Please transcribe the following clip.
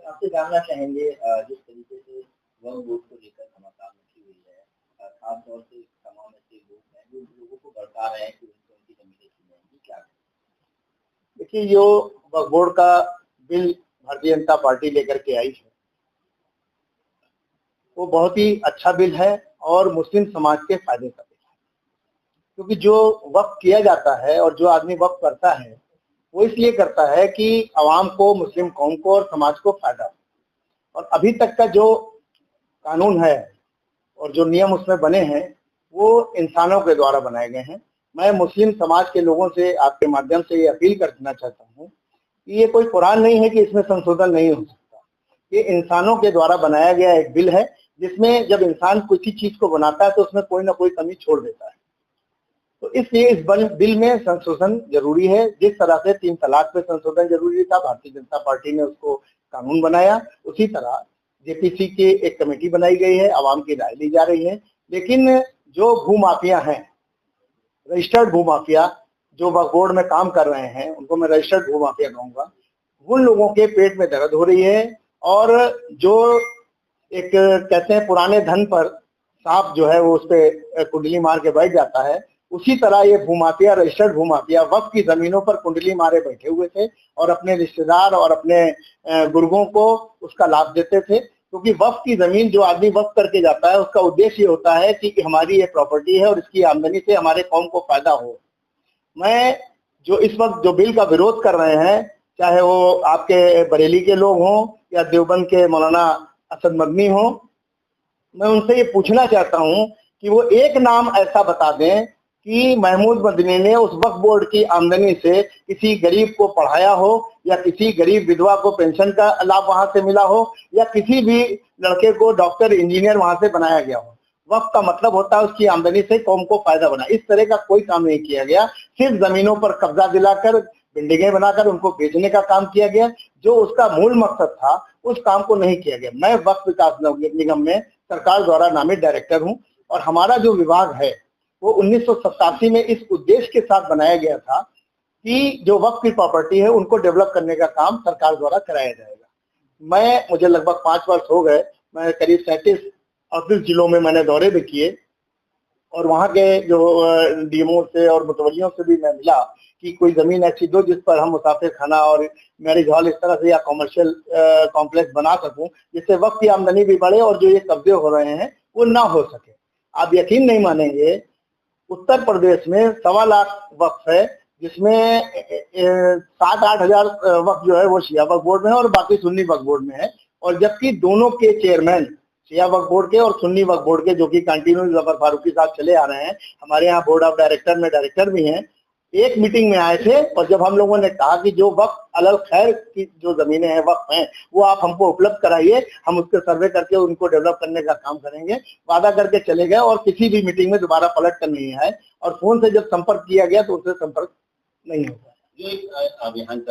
आपसे जानना चाहेंगे जिस तरीके से वक्फ बोर्ड को लेकर घमासान मची हुई है, खासतौर से तमाम ऐसे लोग हैं जो लोगों को भड़का रहे हैं कि उनको उनकी ज़मीनें छीन जाएँगी, क्या कहें? देखिए, जो वक्फ बोर्ड का बिल भारतीय जनता पार्टी लेकर के आई है, वो बहुत ही अच्छा बिल है और मुस्लिम समाज के फायदे का बिल है। क्योंकि जो वक्फ किया जाता है और जो आदमी वक्फ करता है, वो इसलिए करता है कि आवाम को, मुस्लिम कौम को और समाज को फायदा हो। और अभी तक का जो कानून है और जो नियम उसमें बने हैं, वो इंसानों के द्वारा बनाए गए हैं। मैं मुस्लिम समाज के लोगों से आपके माध्यम से ये अपील करना चाहता हूँ कि ये कोई कुरान नहीं है कि इसमें संशोधन नहीं हो सकता। ये इंसानों के द्वारा बनाया गया एक बिल है, जिसमें जब इंसान किसी चीज को बनाता है तो उसमें कोई ना कोई कमी छोड़ देता है। तो इसलिए इस बिल में संशोधन जरूरी है। जिस तरह से 3 तलाक पे संशोधन जरूरी था, भारतीय जनता पार्टी ने उसको कानून बनाया, उसी तरह जेपीसी की एक कमेटी बनाई गई है, आवाम की राय ली जा रही है। लेकिन जो भूमाफिया हैं, रजिस्टर्ड भूमाफिया जो वक्फ बोर्ड में काम कर रहे हैं, उनको मैं रजिस्टर्ड भूमाफिया कहूंगा, उन लोगों के पेट में दर्द हो रही है। और जो एक कहते हैं पुराने धन पर सांप जो है वो उस पे कुंडली मार के बैठ जाता है, उसी तरह ये भूमाफिया, रजिस्टर्ड भूमाफिया वक्फ की जमीनों पर कुंडली मारे बैठे हुए थे और अपने रिश्तेदार और अपने गुर्गों को उसका लाभ देते थे। क्योंकि वक्फ की जमीन जो आदमी वक्फ करके जाता है, उसका उद्देश्य ये होता है कि हमारी ये प्रॉपर्टी है और इसकी आमदनी से हमारे कौम को फायदा हो। मैं जो इस वक्त जो बिल का विरोध कर रहे हैं, चाहे वो आपके बरेली के लोग हों या देवबंद के मौलाना असद मदनी हो, मैं उनसे ये पूछना चाहता हूं कि वो एक नाम ऐसा बता दें कि महमूद मदनी ने उस वक्फ बोर्ड की आमदनी से किसी गरीब को पढ़ाया हो, या किसी गरीब विधवा को पेंशन का लाभ वहां से मिला हो, या किसी भी लड़के को डॉक्टर, इंजीनियर वहां से बनाया गया हो। वक्फ का मतलब होता है उसकी आमदनी से कौम को फायदा बना। इस तरह का कोई काम नहीं किया गया। सिर्फ जमीनों पर कब्जा दिलाकर, बिल्डिंगें बनाकर उनको बेचने का काम किया गया। जो उसका मूल मकसद था, उस काम को नहीं किया गया। मैं वक्फ विकास निगम में सरकार द्वारा नामित डायरेक्टर हूं और हमारा जो विभाग है वो 1987 में इस उद्देश्य के साथ बनाया गया था कि जो वक्फ की प्रॉपर्टी है उनको डेवलप करने का काम सरकार द्वारा कराया जाएगा। मुझे लगभग 5 वर्ष हो गए, मैं करीब 37-38 जिलों में मैंने दौरे भी किए और वहाँ के जो डीएमओ से और मुतवल्लियों से भी मैं मिला कि कोई जमीन ऐसी दो जिस पर हम मुसाफिर खाना और मैरिज हॉल इस तरह से या कॉमर्शियल कॉम्प्लेक्स बना सकूं, जिससे वक्त की आमदनी भी बढ़े और जो ये कब्जे हो रहे हैं वो ना हो सके। आप यकीन नहीं मानेंगे, उत्तर प्रदेश में 1.25 लाख वक्फ है, जिसमें 7-8 हजार वक्फ जो है वो शिया वक्फ बोर्ड में है और बाकी सुन्नी वक्फ बोर्ड में है। और जबकि दोनों के चेयरमैन शिया वक्फ बोर्ड के और सुन्नी वक्फ बोर्ड के, जो कि कंटिन्यू जफर फारूकी साहब चले आ रहे हैं, हमारे यहाँ बोर्ड ऑफ डायरेक्टर में डायरेक्टर भी हैं, एक मीटिंग में आए थे। और जब हम लोगों ने कहा कि जो वक्फ अलल खैर की जो जमीनें हैं, वक्फ हैं, वो आप हमको उपलब्ध कराइए, हम उसके सर्वे करके उनको डेवलप करने का काम करेंगे, वादा करके चले गए और किसी भी मीटिंग में दोबारा पलट कर नहीं आए। और फोन से जब संपर्क किया गया तो उससे संपर्क नहीं होगा। ये अभियान